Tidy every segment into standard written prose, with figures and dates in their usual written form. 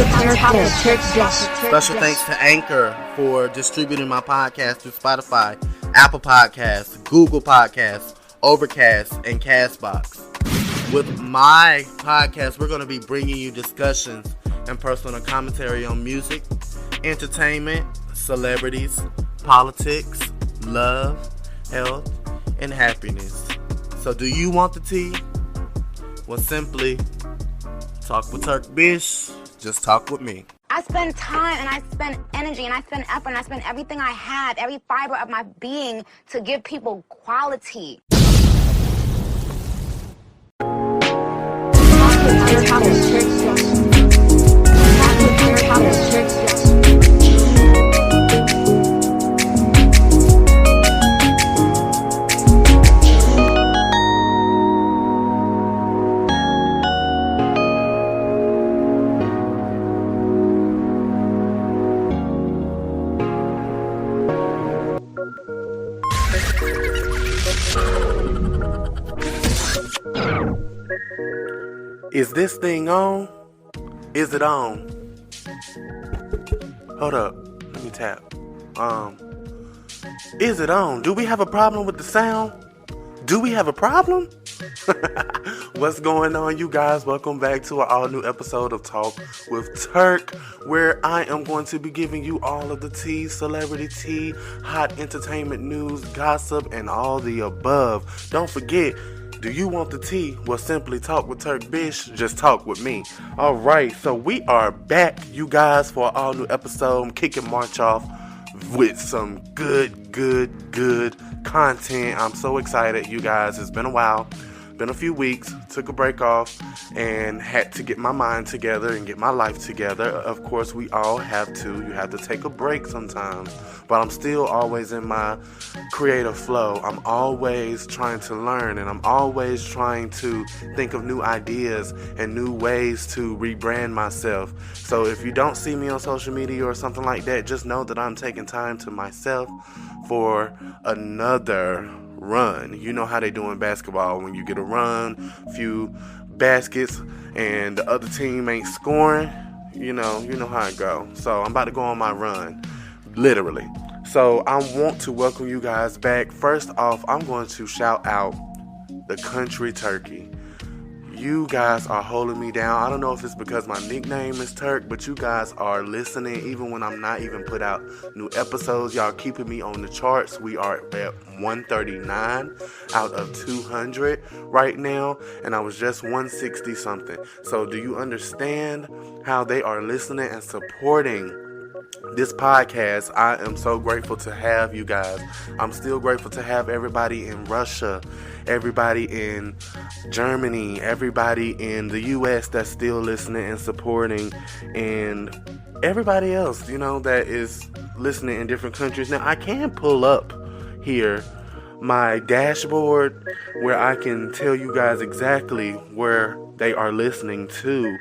Special thanks to Anchor for distributing my podcast through Spotify, Apple Podcasts, Google Podcasts, Overcast, and Castbox. With my podcast, we're going to be bringing you discussions and personal commentary on music, entertainment, celebrities, politics, love, health, and happiness. So do you want the tea? Well, simply talk with TURKBISH. Just talk with me. I spend time and I spend energy and I spend effort and I spend everything I have, every fiber of my being to give people quality. Is this thing on? Is it on? Hold up. Let me tap. Is it on? Do we have a problem with the sound? Do we have a problem? What's going on, you guys? Welcome back to an all-new episode of Talk with Turk, where I am going to be giving you all of the tea, celebrity tea, hot entertainment news, gossip, and all the above. Don't forget, do you want the tea? Well, simply talk with TURKBISH. Just talk with me. All right, so we are back, you guys, for an all-new episode. I'm kicking March off with some good content. I'm so excited, you guys. It's been a while. Been a few weeks. Took a break off and had to get my mind together and get my life together. Of course, we all have to. You have to take a break sometimes. But I'm still always in my creative flow. I'm always trying to learn, and I'm always trying to think of new ideas and new ways to rebrand myself. So if you don't see me on social media or something like that, just know that I'm taking time to myself for another run. You know how they do in basketball when you get a run, few baskets, and the other team ain't scoring. You know how it go. So I'm about to go on my run, literally. So I want to welcome you guys back. First off, I'm going to shout out the country turkey. You guys are holding me down. I don't know if it's because my nickname is Turk, but you guys are listening even when I'm not even put out new episodes. Y'all keeping me on the charts. We are at 139 out of 200 right now, and I was just 160 something. So do you understand how they are listening and supporting this podcast? I am so grateful to have you guys. I'm still grateful to have everybody in Russia, everybody in Germany, everybody in the US that's still listening and supporting, and everybody else, that is listening in different countries. Now, I can pull up here my dashboard where I can tell you guys exactly where they are listening to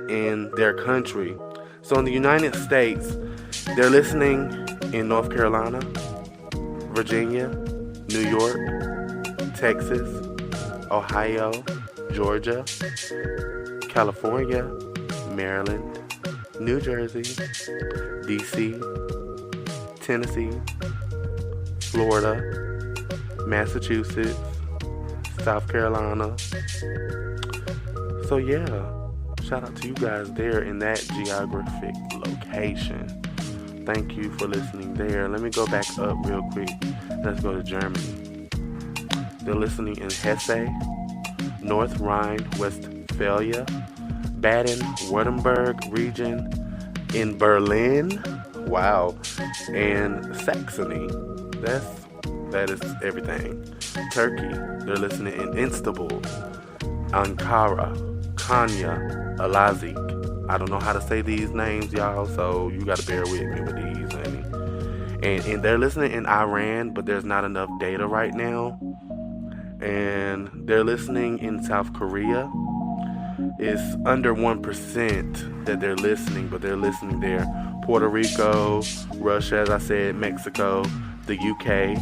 in their country. So in the United States, they're listening in North Carolina, Virginia, New York, Texas, Ohio, Georgia, California, Maryland, New Jersey, DC, Tennessee, Florida, Massachusetts, South Carolina. So yeah, shout out to you guys there in that geographic location. Thank you for listening there. Let me go back up real quick. Let's go to Germany. They're listening in Hesse, North Rhine-Westphalia, Baden-Württemberg region, in Berlin, wow, and Saxony. That is everything. Turkey, they're listening in Istanbul, Ankara, Konya, Elazig. I don't know how to say these names, y'all, so you gotta bear with me with these, honey. And they're listening in Iran, but there's not enough data right now. And they're listening in South Korea. It's under 1% that they're listening, but they're listening there. Puerto Rico, Russia, as I said, Mexico, the UK,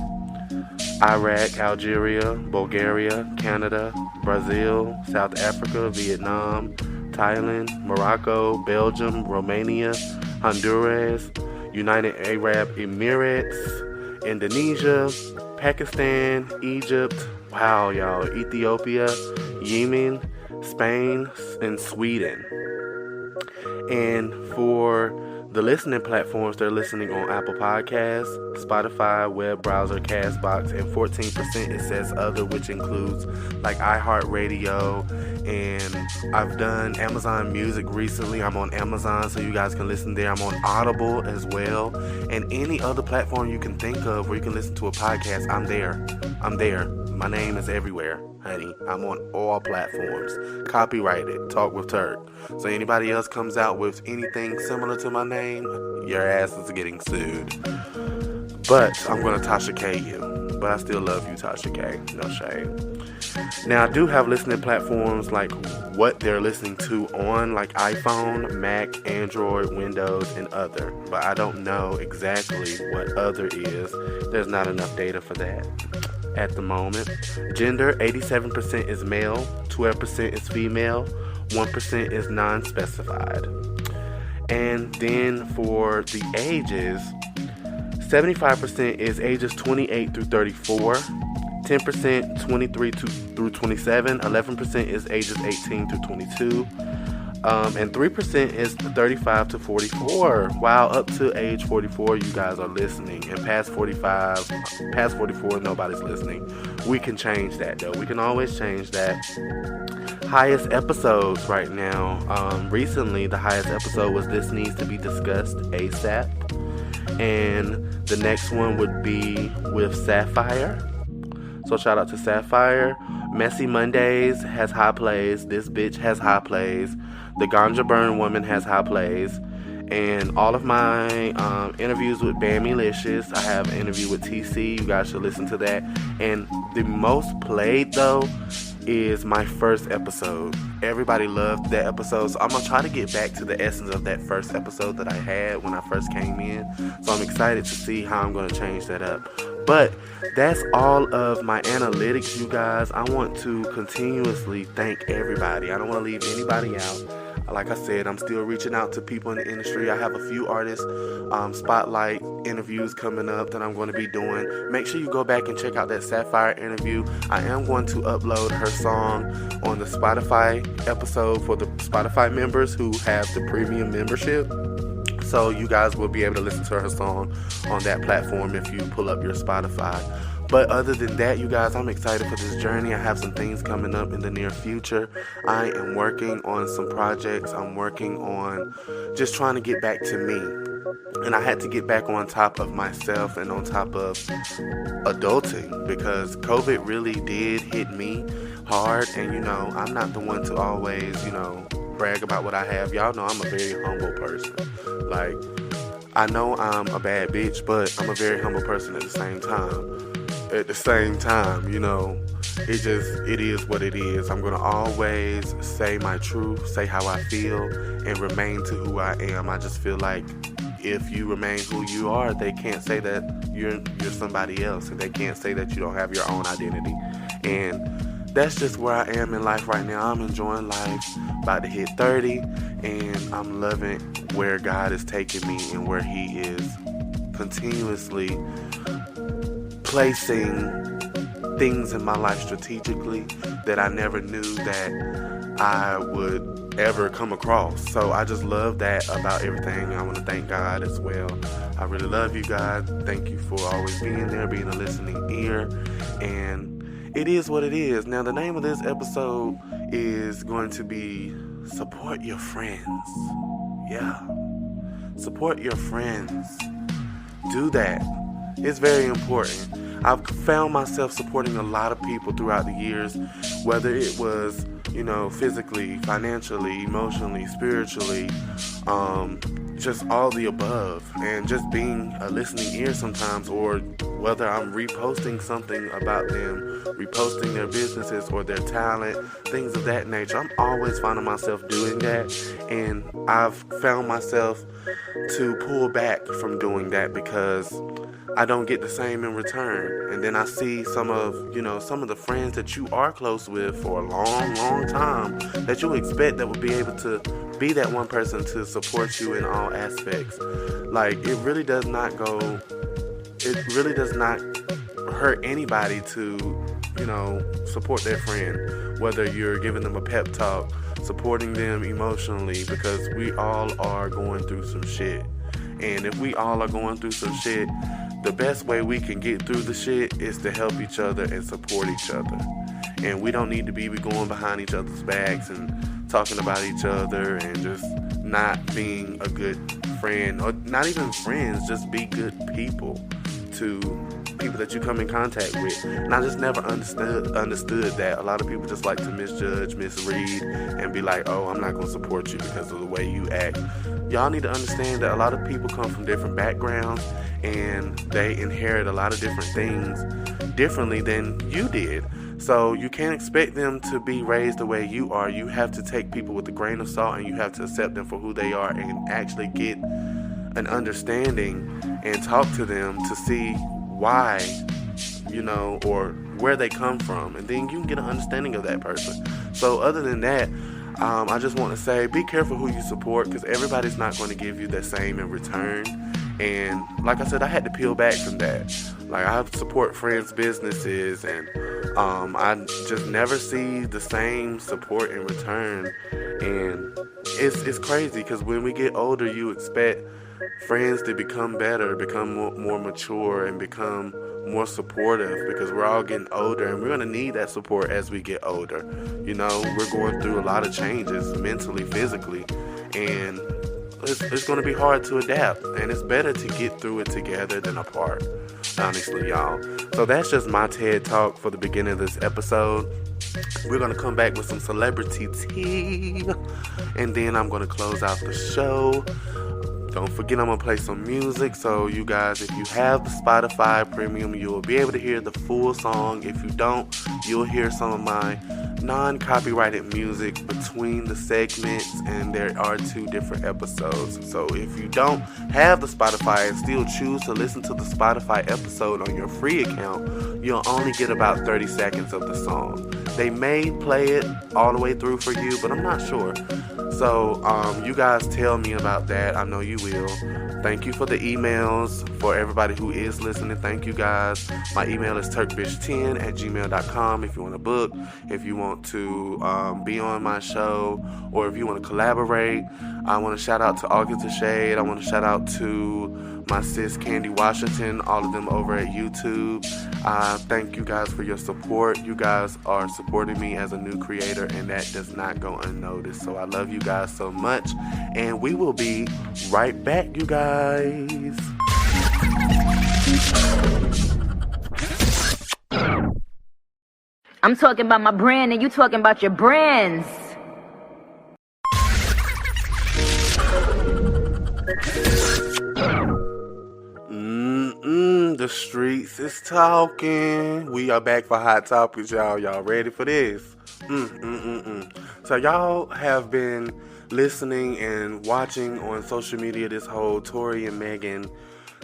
Iraq, Algeria, Bulgaria, Canada, Brazil, South Africa, Vietnam, Thailand, Morocco, Belgium, Romania, Honduras, United Arab Emirates, Indonesia, Pakistan, Egypt, wow, y'all, Ethiopia, Yemen, Spain, and Sweden. And for the listening platforms, they're listening on Apple Podcasts, Spotify, web browser, Castbox, and 14% it says other, which includes like iHeartRadio, and I've done Amazon Music recently. I'm on Amazon, so you guys can listen there. I'm on Audible as well, and any other platform you can think of where you can listen to a podcast, I'm there. My name is everywhere, honey. I'm on all platforms. Copyrighted. Talk with Turk. So anybody else comes out with anything similar to my name, your ass is getting sued. But I'm going to Tasha K you. But I still love you, Tasha K. No shade. Now, I do have listening platforms like what they're listening to on, like iPhone, Mac, Android, Windows, and other. But I don't know exactly what other is. There's not enough data for that at the moment. Gender, 87% is male, 12% is female, 1% is non-specified. And then for the ages, 75% is ages 28 through 34, 10% 23 through 27, 11% is ages 18 through 22, and 3% is 35 to 44. Wow, up to age 44 you guys are listening, and past 45, past 44 nobody's listening. We can change that though. We can always change that. Highest episodes right now. Recently the highest episode was This Needs to Be Discussed ASAP, and the next one would be with Sapphire. So shout out to Sapphire. Messy Mondays has high plays. This Bitch has high plays. The Ganja Burn Woman has high plays. And all of my interviews with Bamilicious. I have an interview with TC. You guys should listen to that. And the most played though is my first episode. Everybody loved that episode, so I'm gonna try to get back to the essence of that first episode that I had when I first came in. So I'm excited to see how I'm gonna change that up. But that's all of my analytics, you guys. I want to continuously thank everybody. I don't want to leave anybody out. Like I said, I'm still reaching out to people in the industry. I have a few artists spotlight interviews coming up that I'm going to be doing. Make sure you go back and check out that Sapphire interview. I am going to upload her song on the Spotify episode for the Spotify members who have the premium membership. So you guys will be able to listen to her song on that platform if you pull up your Spotify. But other than that, you guys, I'm excited for this journey. I have some things coming up in the near future. I am working on some projects. I'm working on just trying to get back to me. And I had to get back on top of myself and on top of adulting, because COVID really did hit me hard. And, you know, I'm not the one to always, you know, brag about what I have. Y'all know I'm a very humble person. Like, I know I'm a bad bitch, but I'm a very humble person at the same time. At the same time, you know, it is what it is. I'm gonna always say my truth, say how I feel, and remain to who I am. I just feel like if you remain who you are, they can't say that you're somebody else, and they can't say that you don't have your own identity. And that's just where I am in life right now. I'm enjoying life, about to hit 30, and I'm loving where God is taking me and where He is continuously placing things in my life strategically that I never knew that I would ever come across. So I just love that about everything. I want to thank God as well. I really love you guys. Thank you for always being there, being a listening ear. And it is what it is. Now, the name of this episode is going to be Support Your Friends. Yeah. Support your friends. Do that. It's very important. I've found myself supporting a lot of people throughout the years, whether it was, you know, physically, financially, emotionally, spiritually, just all the above, and just being a listening ear sometimes, or whether I'm reposting something about them, reposting their businesses or their talent, things of that nature. I'm always finding myself doing that, and I've found myself to pull back from doing that because I don't get the same in return. And then I see some of the friends that you are close with for a long, long time that you expect that would be able to be that one person to support you in all aspects. Like, it really does not hurt anybody to, support their friend, whether you're giving them a pep talk, supporting them emotionally, because we all are going through some shit. And if we all are going through some shit, the best way we can get through the shit is to help each other and support each other. And we don't need to be going behind each other's backs and talking about each other and just not being a good friend, or not even friends, just be good people to people that you come in contact with. And I just never understood that a lot of people just like to misjudge, misread, and be like, oh, I'm not going to support you because of the way you act. Y'all need to understand that a lot of people come from different backgrounds and they inherit a lot of different things differently than you did. So you can't expect them to be raised the way you are. You have to take people with a grain of salt, and you have to accept them for who they are and actually get an understanding and talk to them to see why, or where they come from. And then you can get an understanding of that person. So other than that, I just want to say, be careful who you support, because everybody's not going to give you the same in return. And like I said, I had to peel back from that. Like, I support friends' businesses, and I just never see the same support in return. And it's crazy, because when we get older, you expect friends to become better, become more mature, and become more supportive, because we're all getting older, and we're going to need that support as we get older. We're going through a lot of changes mentally, physically, and it's going to be hard to adapt, and it's better to get through it together than apart, honestly, y'all. So that's just my TED Talk for the beginning of this episode. We're going to come back with some celebrity tea, and then I'm going to close out the show. Don't forget, I'm going to play some music. So you guys, if you have the Spotify Premium, you will be able to hear the full song. If you don't, you'll hear some of my non-copyrighted music between the segments, and there are 2 different episodes. So if you don't have the Spotify and still choose to listen to the Spotify episode on your free account, you'll only get about 30 seconds of the song. They may play it all the way through for you, but I'm not sure. So you guys tell me about that. I know you will. Thank you for the emails. For everybody who is listening, thank you guys. My email is turkbish10@gmail.com if you want to book, if you want to be on my show, or if you want to collaborate. I want to shout out to August the Shade. I want to shout out to my sis Candy Washington, all of them over at YouTube. Thank you guys for your support. You guys are supporting me as a new creator, and that does not go unnoticed. So I love you guys so much, and we will be right back, you guys. I'm talking about my brand, and you talking about your brands. The streets is talking. We are back for Hot Topics, y'all. Y'all ready for this? So y'all have been listening and watching on social media this whole Torey and Megan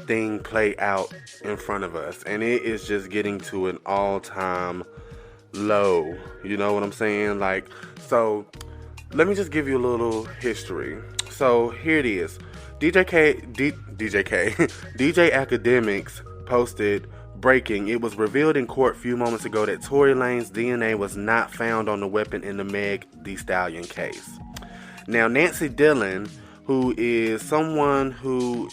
thing play out in front of us, and it is just getting to an all-time low. You know what I'm saying? Like, so let me just give you a little history. So here it is. DJ Academics posted, breaking, it was revealed in court a few moments ago that Torey Lanez's DNA was not found on the weapon in the Thee Stallion case. Now, Nancy Dillon, who is someone who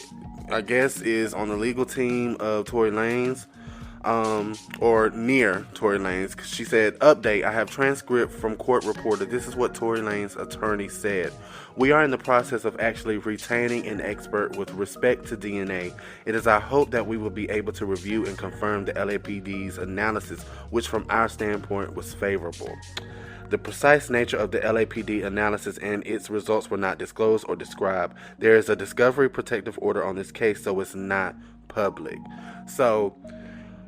I guess is on the legal team of Torey Lanez, or near Torey Lanez, she said, update, I have transcript from court reporter. This is what Torey Lanez's attorney said. We are in the process of actually retaining an expert with respect to DNA. It is our hope that we will be able to review and confirm the LAPD's analysis, which from our standpoint was favorable. The precise nature of the LAPD analysis and its results were not disclosed or described. There is a discovery protective order on this case, so it's not public. So,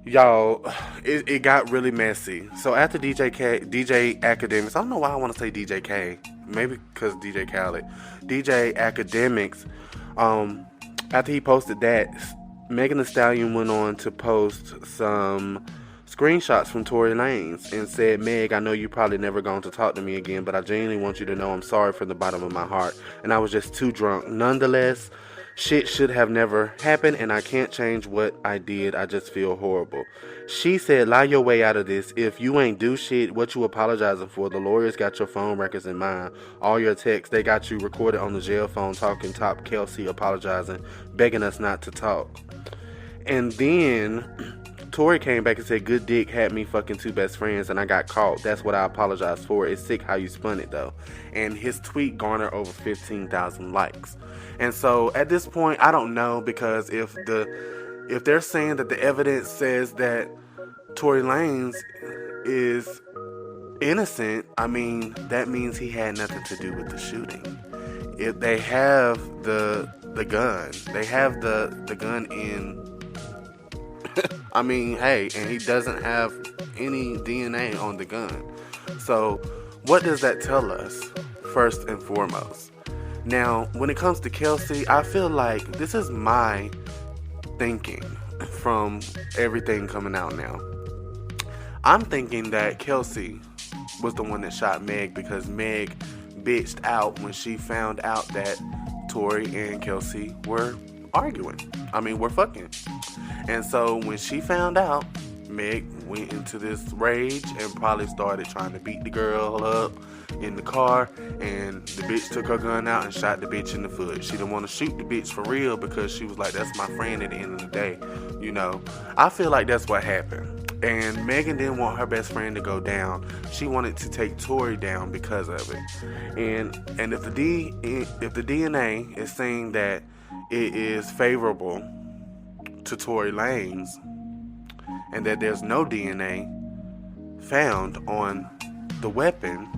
y'all, it got really messy. So after DJ Academics, I don't know why I want to say DJ K. Maybe because DJ Khaled. DJ Academics, after he posted that, Megan Thee Stallion went on to post some screenshots from Torey Lanez and said, Meg, I know you probably never going to talk to me again, but I genuinely want you to know I'm sorry from the bottom of my heart, and I was just too drunk. Nonetheless, shit should have never happened, and I can't change what I did. I just feel horrible. She said, lie your way out of this. If you ain't do shit, what you apologizing for? The lawyers got your phone records in mind, all your texts. They got you recorded on the jail phone talking top Kelsey, apologizing, begging us not to talk. And then Torey came back and said, good dick, had me fucking two best friends and I got caught. That's what I apologize for. It's sick how you spun it though. And his tweet garnered over 15,000 likes. And so at this point, I don't know, because if they're saying that the evidence says that Torey Lanez is innocent, I mean, that means he had nothing to do with the shooting. If they have the gun, they have the gun in I mean, hey, and he doesn't have any DNA on the gun. So what does that tell us, first and foremost? Now, when it comes to Kelsey, I feel like this is my thinking from everything coming out now. I'm thinking that Kelsey was the one that shot Meg because Meg bitched out when she found out that Torey and Kelsey were arguing. We're fucking. And so when she found out, Meg went into this rage and probably started trying to beat the girl up in the car, and the bitch took her gun out and shot the bitch in the foot. She didn't want to shoot the bitch for real because she was like, that's my friend at the end of the day. You know, I feel like that's what happened. And Megan didn't want her best friend to go down. She wanted to take Torey down because of it. And if the DNA is saying that it is favorable to Torey Lanez and that there's no DNA found on the weapon,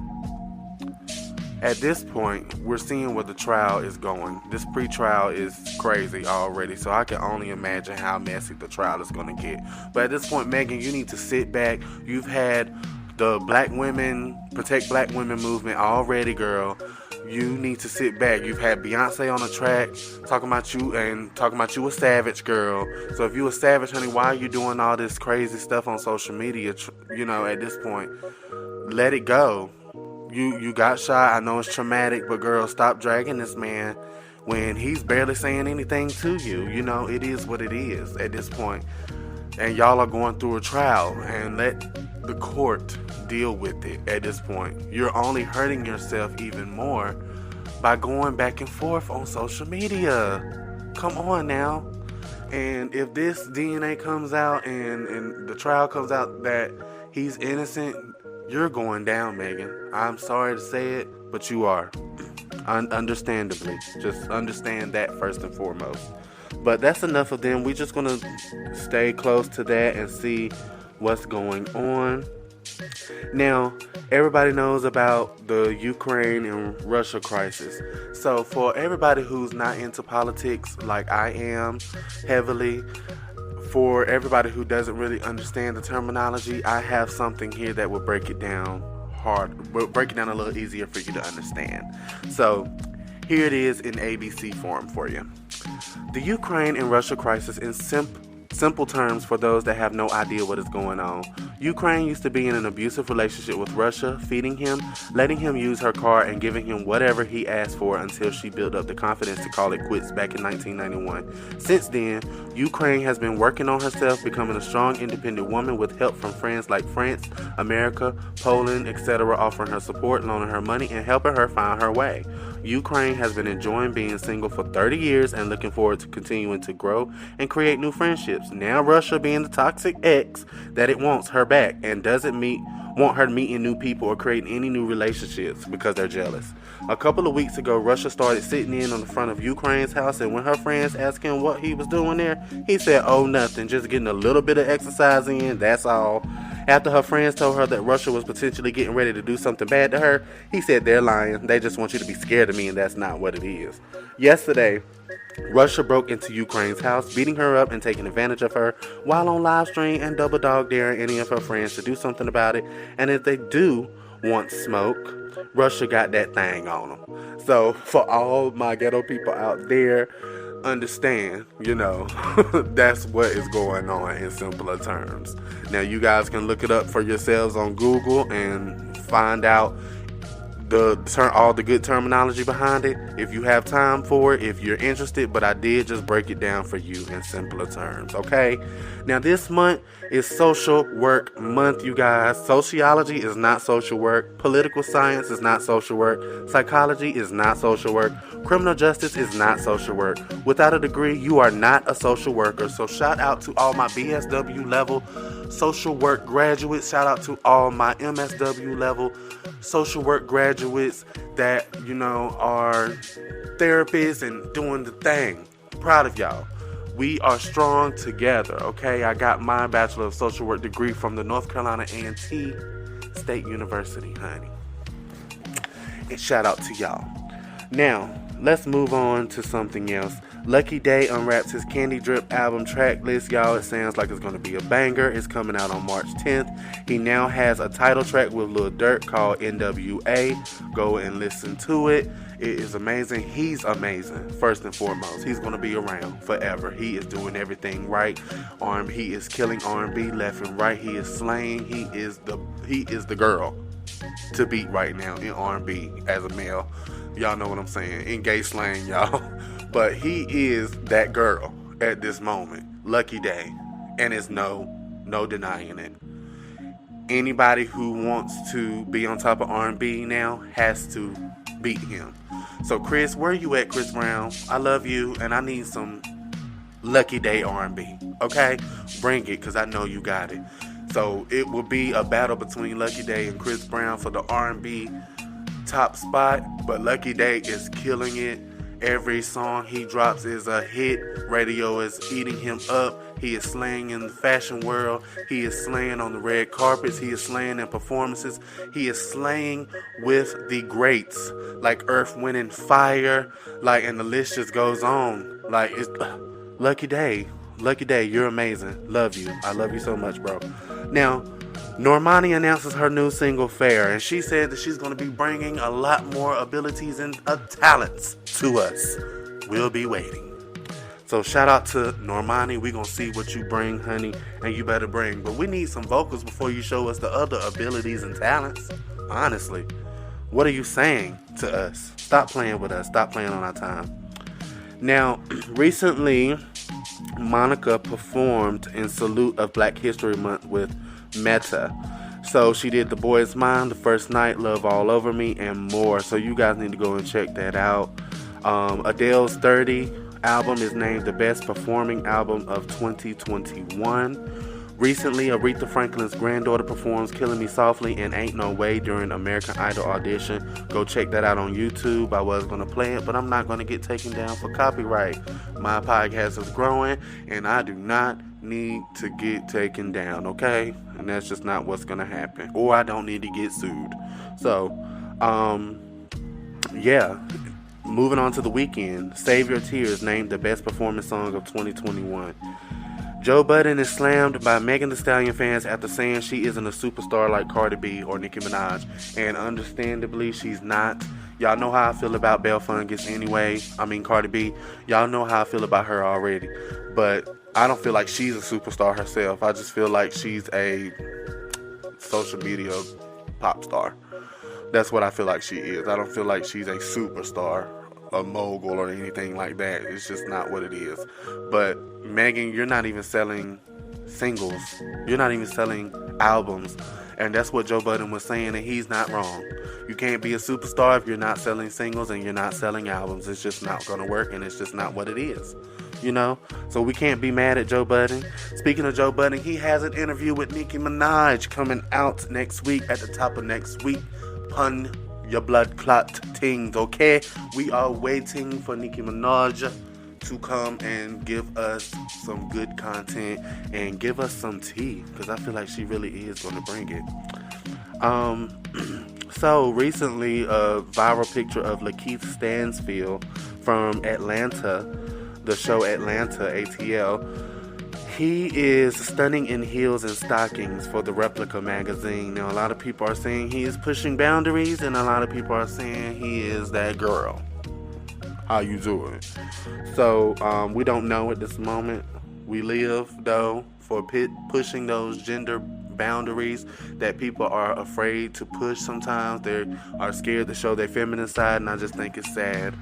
at this point we're seeing where the trial is going. This pre-trial is crazy already, so I can only imagine how messy the trial is going to get. But at this point, Megan, you need to sit back. You've had the Black Women Protect Black Women movement already, girl. You need to sit back. You've had Beyonce on the track talking about you a savage, girl. So if you a savage, honey, why are you doing all this crazy stuff on social media? At this point, let it go. You got shot. I know it's traumatic, but girl, stop dragging this man when he's barely saying anything to you. It is what it is at this point. And y'all are going through a trial, and let the court deal with it at this point. You're only hurting yourself even more by going back and forth on social media. Come on now. And if this DNA comes out and the trial comes out that he's innocent, you're going down, Megan. I'm sorry to say it, but you are. Understandably. Just understand that first and foremost. But that's enough of them. We're just going to stay close to that and see what's going on. Now, everybody knows about the Ukraine and Russia crisis. So for everybody who's not into politics like I am heavily, for everybody who doesn't really understand the terminology, I have something here that will break it down a little easier for you to understand. So here it is in ABC form for you. The Ukraine and Russia crisis in simple terms for those that have no idea what is going on. Ukraine used to be in an abusive relationship with Russia, feeding him, letting him use her car, and giving him whatever he asked for until she built up the confidence to call it quits back in 1991. Since then, Ukraine has been working on herself, becoming a strong, independent woman with help from friends like France, America, Poland, etc., offering her support, loaning her money, and helping her find her way. Ukraine has been enjoying being single for 30 years and looking forward to continuing to grow and create new friendships. Now Russia, being the toxic ex that it wants her back and doesn't want her meeting new people or creating any new relationships because they're jealous. A couple of weeks ago, Russia started sitting in on the front of Ukraine's house, and when her friends asked him what he was doing there, he said, oh, nothing, just getting a little bit of exercise in, that's all. After her friends told her that Russia was potentially getting ready to do something bad to her, he said, they're lying. They just want you to be scared of me, and that's not what it is. Yesterday, Russia broke into Ukraine's house, beating her up and taking advantage of her while on live stream, and double dog daring any of her friends to do something about it. And if they do want smoke, Russia got that thing on them. So for all my ghetto people out there, understand, that's what is going on in simpler terms. Now, you guys can look it up for yourselves on Google and find out all the good terminology behind it if you have time for it, if you're interested, but I did just break it down for you in simpler terms, okay? Now, this month is Social Work Month, you guys. Sociology is not social work. Political science is not social work. Psychology is not social work. Criminal justice is not social work. Without a degree, you are not a social worker. So shout out to all my BSW level social work graduates. Shout out to all my MSW level social work graduates that, are therapists and doing the thing. Proud of y'all. We are strong together, okay? I got my Bachelor of Social Work degree from the North Carolina A&T State University, honey. And shout out to y'all. Now, let's move on to something else. Lucky Daye unwraps his Candy Drip album track list, y'all. It sounds like it's going to be a banger. It's coming out on March 10th. He now has a title track with Lil Durk called NWA. Go and listen to it. It is amazing. He's amazing, first and foremost. He's going to be around forever. He is doing everything right. He is killing R&B left and right. He is slaying. He is the girl to beat right now in R&B as a male. Y'all know what I'm saying. In gay slang, y'all. But he is that girl at this moment. Lucky Daye. And it's no denying it. Anybody who wants to be on top of R&B now has to beat him. So Chris, where you at, Chris Brown? I love you, and I need some Lucky Daye R&B. Okay? Bring it, because I know you got it. So it will be a battle between Lucky Daye and Chris Brown for the R&B top spot. But Lucky Daye is killing it. Every song he drops is a hit. Radio is eating him up. He is slaying in the fashion world. He is slaying on the red carpets. He is slaying in performances. He is slaying with the greats like Earth, Wind, and Fire. And the list just goes on. It's Lucky Daye. Lucky Daye, you're amazing. Love you. I love you so much, bro. Now, Normani announces her new single, Fair, and she said that she's going to be bringing a lot more abilities and talents to us. We'll be waiting. So shout out to Normani. We're going to see what you bring, honey, and you better bring. But we need some vocals before you show us the other abilities and talents. Honestly, what are you saying to us? Stop playing with us. Stop playing on our time. Now, recently, Monica performed in salute of Black History Month with Meta. So she did The Boy Is Mine, The First Night, Love All Over Me, and more. So you guys need to go and check that out. Adele's 30 album is named the best performing album of 2021. Recently, Aretha Franklin's granddaughter performs Killing Me Softly and Ain't No Way during American Idol audition. Go check that out on YouTube. I was going to play it, but I'm not going to get taken down for copyright. My podcast is growing, and I do not need to get taken down, okay? And that's just not what's going to happen. Or I don't need to get sued. So, yeah. Moving on to the weekend. Save Your Tears named the best performance song of 2021. Joe Budden is slammed by Megan Thee Stallion fans after saying she isn't a superstar like Cardi B or Nicki Minaj. And understandably, she's not. Y'all know how I feel about Belle Fungus anyway. Cardi B. Y'all know how I feel about her already. But I don't feel like she's a superstar herself. I just feel like she's a social media pop star. That's what I feel like she is. I don't feel like she's a superstar, a mogul, or anything like that. It's just not what it is. But Megan, you're not even selling singles. You're not even selling albums. And that's what Joe Budden was saying, and he's not wrong. You can't be a superstar if you're not selling singles and you're not selling albums. It's just not going to work, and it's just not what it is. So we can't be mad at Joe Budden. Speaking of Joe Budden, he has an interview with Nicki Minaj coming out next week, at the top of next week. Pun your blood clot things, okay? We are waiting for Nicki Minaj to come and give us some good content and give us some tea, because I feel like she really is going to bring it. So recently, a viral picture of Lakeith Stansfield from Atlanta, the show Atlanta, ATL. He is stunning in heels and stockings for the Replica magazine. Now, a lot of people are saying he is pushing boundaries, and a lot of people are saying he is that girl. How you doing? So we don't know at this moment. We live, though, for pushing those gender boundaries that people are afraid to push sometimes. They are scared to show their feminine side, and I just think it's sad.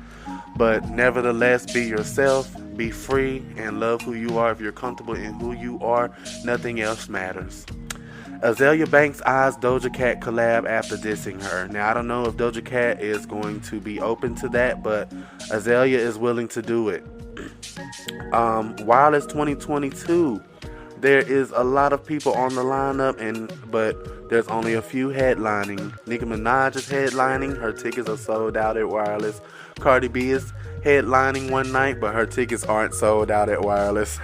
But nevertheless, be yourself, be free, and love who you are. If you're comfortable in who you are, nothing else matters. Azealia Banks eyes Doja Cat collab after dissing her. Now, I don't know if Doja Cat is going to be open to that, but Azealia is willing to do it. Wireless 2022. There is a lot of people on the lineup, but there's only a few headlining. Nicki Minaj is headlining. Her tickets are sold out at Wireless. Cardi B is headlining one night, but her tickets aren't sold out at Wireless.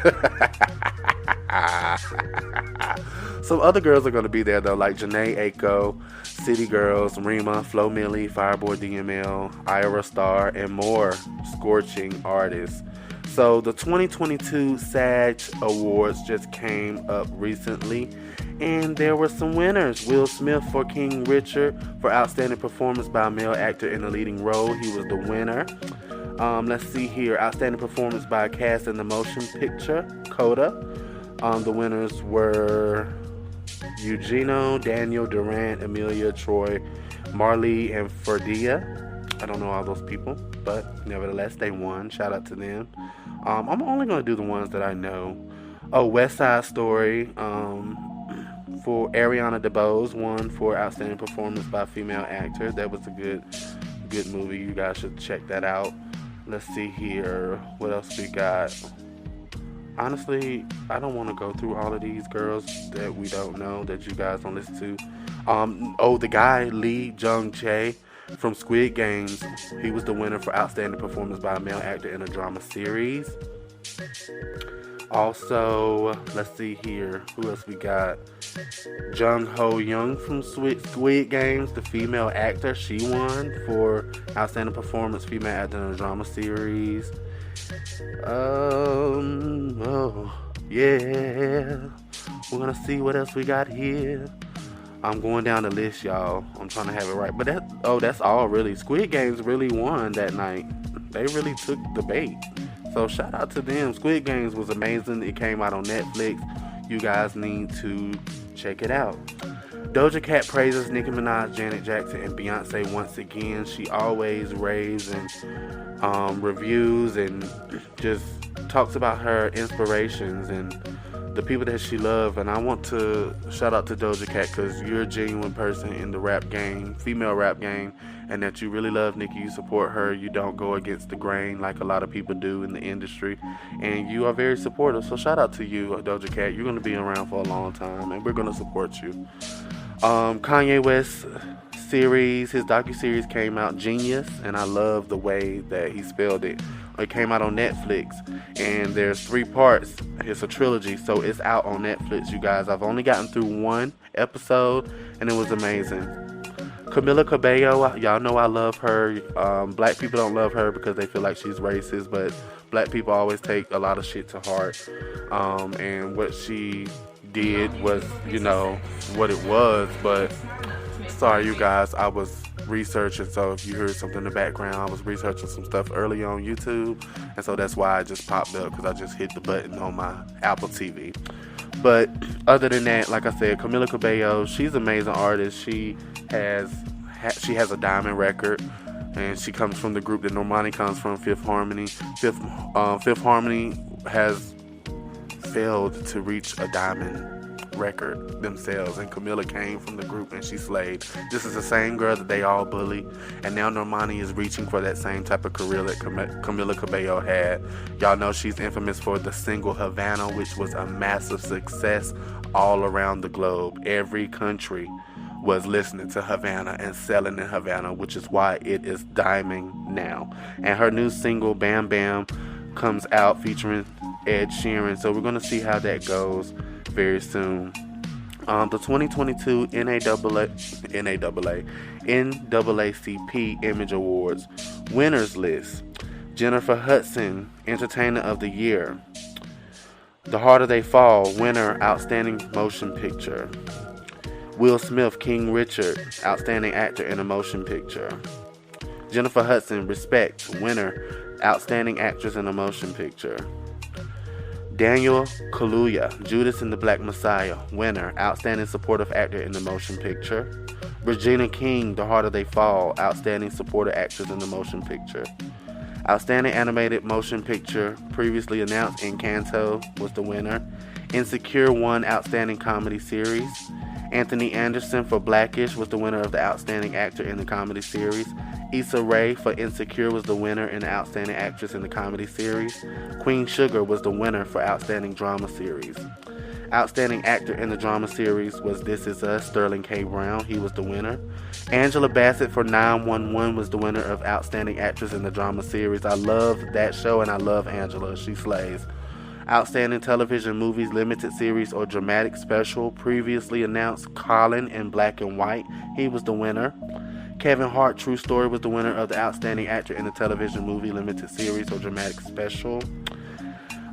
Some other girls are going to be there, though, like Janae Aiko, City Girls, Rema, Flo Milli, Fireboy DML, Ira Star, and more scorching artists. So the 2022 SAG Awards just came up recently, and there were some winners. Will Smith for King Richard for Outstanding Performance by a Male Actor in a Leading Role. He was the winner. Let's see here. Outstanding Performance by a Cast in the Motion Picture, Coda. The winners were Eugenio, Daniel, Durant, Emilia, Troy, Marley, and Ferdia. I don't know all those people, but nevertheless, they won. Shout out to them. I'm only going to do the ones that I know. West Side Story for Ariana DeBose won for Outstanding Performance by a Female Actor. That was a good movie. You guys should check that out. Let's see here. What else we got? Honestly, I don't want to go through all of these girls that we don't know, that you guys don't listen to. The guy, Lee Jung-jae from Squid Games, he was the winner for Outstanding Performance by a Male Actor in a Drama Series. Also, let's see here. Who else we got? Jung Ho Young from Squid Games, the female actor. She won for Outstanding Performance, Female Actor in a Drama Series. Yeah. We're gonna see what else we got here. I'm going down the list, y'all. I'm trying to have it right. But that's all really. Squid Games really won that night. They really took the bait. So shout out to them. Squid Games was amazing. It came out on Netflix. You guys need to check it out. Doja Cat praises Nicki Minaj, Janet Jackson, and Beyonce once again. She always raves and reviews and just talks about her inspirations and the people that she loves. And I want to shout out to Doja Cat because you're a genuine person in the rap game, female rap game, and that you really love Nicki. You support her. You don't go against the grain like a lot of people do in the industry, and you are very supportive. So shout out to you, Doja Cat. You're going to be around for a long time, and we're going to support you. Kanye West series, his docuseries came out, Genius, and I love the way that he spelled it. It came out on Netflix, and there's 3 parts. It's a trilogy, so it's out on Netflix, you guys. I've only gotten through 1 episode, and it was amazing. Camila Cabello, y'all know I love her. Black people don't love her because they feel like she's racist, but black people always take a lot of shit to heart. And what she did was, what it was. But sorry, you guys, I was researching, so if you heard something in the background, I was researching some stuff early on YouTube, and so that's why I just popped up, because I just hit the button on my Apple TV. But other than that, like I said, Camila Cabello, she's an amazing artist. She has a diamond record, and she comes from the group that Normani comes from, Fifth Harmony. Fifth Harmony has failed to reach a diamond record themselves, and Camila came from the group and she slayed. This is the same girl that they all bully, and now Normani is reaching for that same type of career that Camila Cabello had. Y'all know she's infamous for the single Havana, which was a massive success all around the globe. Every country was listening to Havana and selling in Havana, which is why it is diming now. And her new single Bam Bam comes out featuring Ed Sheeran, so we're going to see how that goes very soon. The 2022 NAACP Image Awards winners list: Jennifer Hudson, Entertainer of the Year; The Harder They Fall, winner, Outstanding Motion Picture; Will Smith, King Richard, Outstanding Actor in a Motion Picture; Jennifer Hudson, Respect, winner, Outstanding Actress in a Motion Picture. Daniel Kaluuya, Judas and the Black Messiah, winner, Outstanding Supportive Actor in the Motion Picture. Regina King, The Harder They Fall, Outstanding Supportive Actress in the Motion Picture. Outstanding Animated Motion Picture, previously announced, Encanto was the winner. Insecure won Outstanding Comedy Series. Anthony Anderson for Blackish was the winner of the Outstanding Actor in the Comedy Series. Issa Rae for Insecure was the winner in the Outstanding Actress in the Comedy Series. Queen Sugar was the winner for Outstanding Drama Series. Outstanding Actor in the Drama Series was This Is Us, Sterling K. Brown. He was the winner. Angela Bassett for 911 was the winner of Outstanding Actress in the Drama Series. I love that show and I love Angela. She slays. Outstanding Television Movies Limited Series or Dramatic Special, previously announced, Colin in Black and White. He was the winner. Kevin Hart, True Story, was the winner of the Outstanding Actor in the Television Movie Limited Series or Dramatic Special.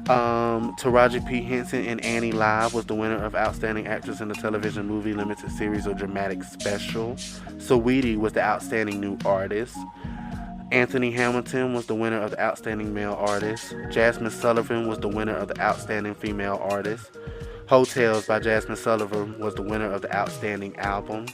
Taraji P. Henson in Annie Live was the winner of Outstanding Actress in the Television Movie Limited Series or Dramatic Special. Saweetie was the Outstanding New Artist. Anthony Hamilton was the winner of the Outstanding Male Artist. Jasmine Sullivan was the winner of the Outstanding Female Artist. Hotels by Jasmine Sullivan was the winner of the Outstanding Album.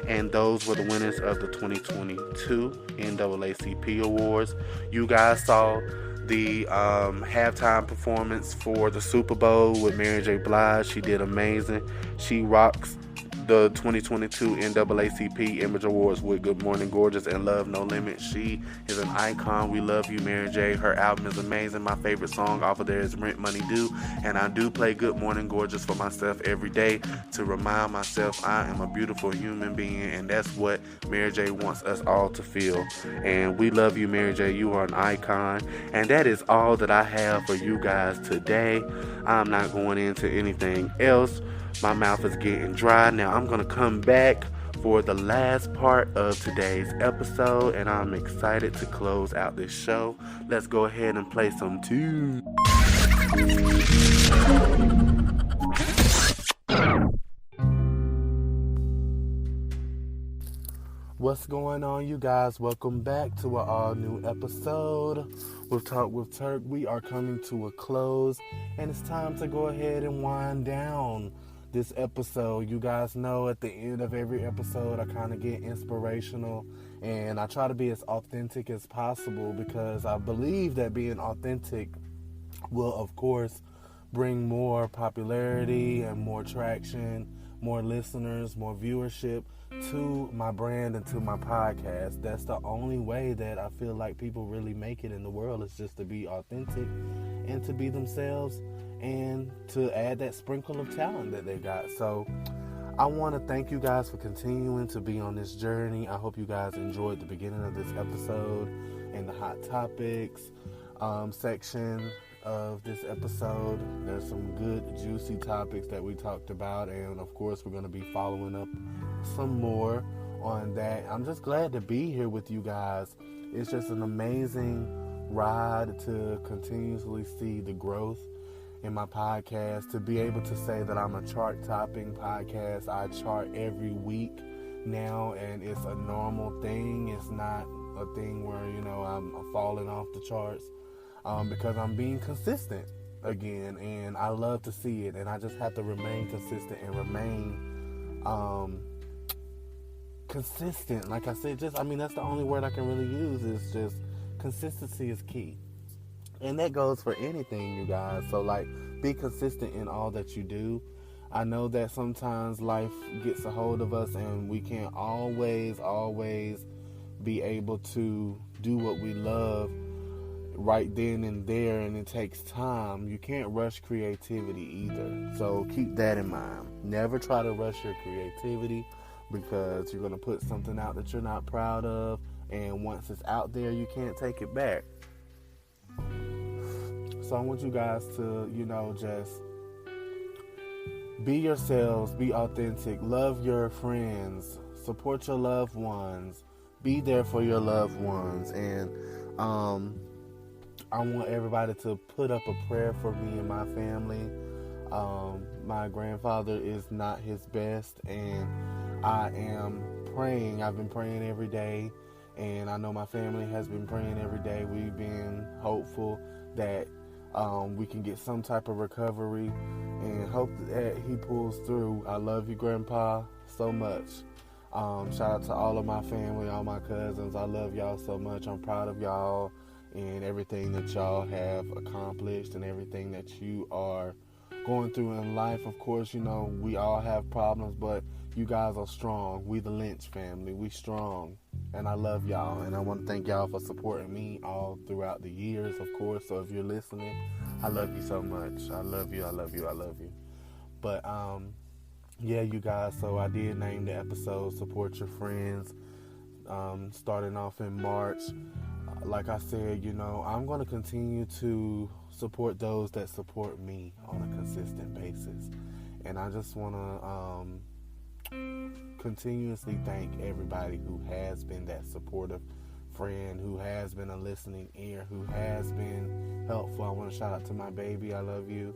And those were the winners of the 2022 NAACP Awards. You guys saw the halftime performance for the Super Bowl with Mary J. Blige. She did amazing. She rocks the 2022 NAACP Image Awards with Good Morning Gorgeous and Love No Limit. She is an icon. We love you, Mary J. Her album is amazing. My favorite song off of there is Rent Money Due, and I do play Good Morning Gorgeous for myself every day to remind myself I am a beautiful human being, and that's what Mary J. wants us all to feel. And we love you, Mary J. You are an icon, and that is all that I have for you guys today. I'm not going into anything else. My mouth is getting dry. Now I'm going to come back for the last part of today's episode, and I'm excited to close out this show. Let's go ahead and play some tunes. What's going on, you guys? Welcome back to an all-new episode with Talk with Turk. We are coming to a close, and it's time to go ahead and wind down this episode. You guys know at the end of every episode I kind of get inspirational, and I try to be as authentic as possible because I believe that being authentic will, of course, bring more popularity and more traction, more listeners, more viewership to my brand and to my podcast. That's the only way that I feel like people really make it in the world, is just to be authentic and to be themselves and to add that sprinkle of talent that they got. So I want to thank you guys for continuing to be on this journey. I hope you guys enjoyed the beginning of this episode and the hot topics section of this episode. There's some good juicy topics that we talked about, and of course we're going to be following up some more on that. I'm just glad to be here with you guys. It's just an amazing ride to continuously see the growth in my podcast, to be able to say that I'm a chart-topping podcast. I chart every week now, and it's a normal thing. It's not a thing where, I'm falling off the charts, because I'm being consistent again, and I love to see it, and I just have to remain consistent and remain consistent. Like I said, that's the only word I can really use, is just consistency is key. And that goes for anything, you guys. So, be consistent in all that you do. I know that sometimes life gets a hold of us and we can't always be able to do what we love right then and there, and it takes time. You can't rush creativity either. So keep that in mind. Never try to rush your creativity, because you're going to put something out that you're not proud of, and once it's out there, you can't take it back. So I want you guys to, just be yourselves, be authentic, love your friends, support your loved ones, be there for your loved ones. And I want everybody to put up a prayer for me and my family. My grandfather is not his best, and I am praying. I've been praying every day And I know my family has been praying every day. We've been hopeful that we can get some type of recovery and hope that he pulls through. I love you, Grandpa, so much. Shout out to all of my family, all my cousins. I love y'all so much. I'm proud of y'all and everything that y'all have accomplished and everything that you are going through in life. Of course, you know, we all have problems, but you guys are strong. We the Lynch family. We strong. And I love y'all. And I want to thank y'all for supporting me all throughout the years, of course. So if you're listening, I love you so much. I love you. I love you. I love you. But, yeah, you guys. So I did name the episode Support Your Friends. Starting off in March. Like I said, you know, I'm going to continue to support those that support me on a consistent basis. And I just want to continuously thank everybody who has been that supportive friend, who has been a listening ear, who has been helpful. I want to shout out to my baby. I love you.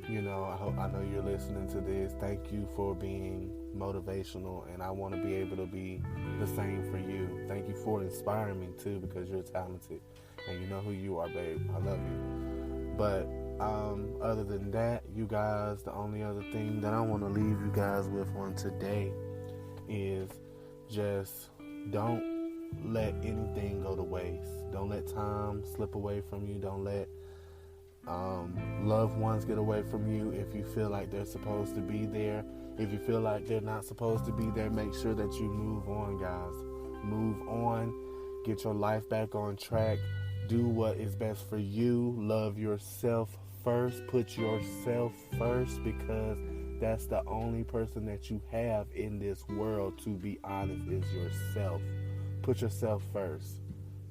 You know, I know you're listening to this. Thank you for being motivational, and I want to be able to be the same for you. Thank you for inspiring me too, because you're talented and you know who you are, babe. I love you. But other than that, you guys, the only other thing that I want to leave you guys with on today is just don't let anything go to waste. Don't let time slip away from you. Don't let loved ones get away from you. If you feel like they're supposed to be there, if you feel like they're not supposed to be there, make sure that you move on, guys. Move on. Get your life back on track. Do what is best for you. Love yourself first. Put yourself first, because that's the only person that you have in this world, to be honest, is yourself. Put yourself first.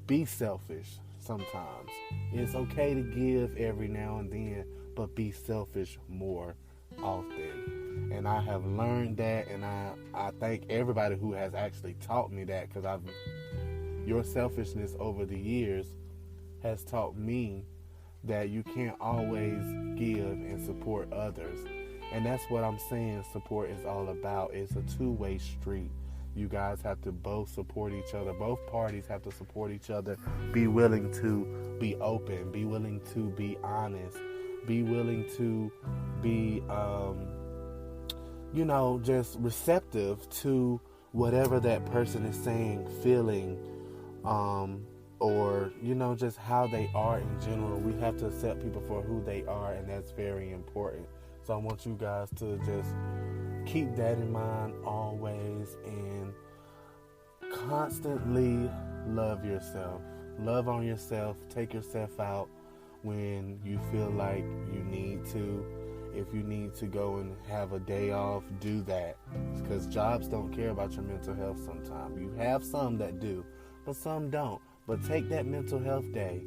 Be selfish sometimes. It's okay to give every now and then, but be selfish more often. And I have learned that, and I thank everybody who has actually taught me that, because your selfishness over the years has taught me that you can't always give and support others. And that's what I'm saying support is all about. It's a two-way street. You guys have to both support each other. Both parties have to support each other. Be willing to be open. Be willing to be honest. Be willing to be, just receptive to whatever that person is saying, feeling, or, just how they are in general. We have to accept people for who they are, and that's very important. So I want you guys to just keep that in mind always, and constantly love yourself. Love on yourself. Take yourself out when you feel like you need to. If you need to go and have a day off, do that. Because jobs don't care about your mental health sometimes. You have some that do, but some don't. But take that mental health day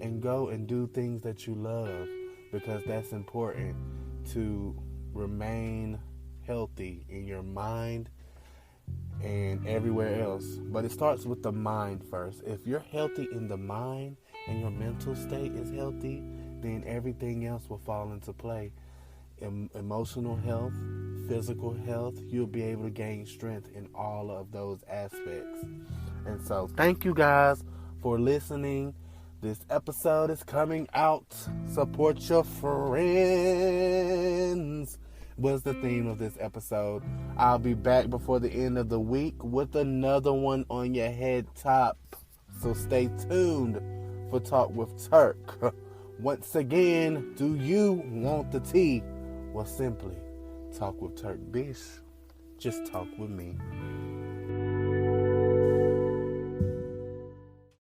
and go and do things that you love, because that's important to remain healthy in your mind and everywhere else. But it starts with the mind first. If you're healthy in the mind and your mental state is healthy, then everything else will fall into play. Emotional health, physical health, you'll be able to gain strength in all of those aspects. And so thank you guys for listening. This episode is coming out. Support your friends was the theme of this episode. I'll be back before the end of the week with another one on your head top. So stay tuned for Talk with Turk. Once again, do you want the tea? Well, simply talk with TURKBISH. Just talk with me.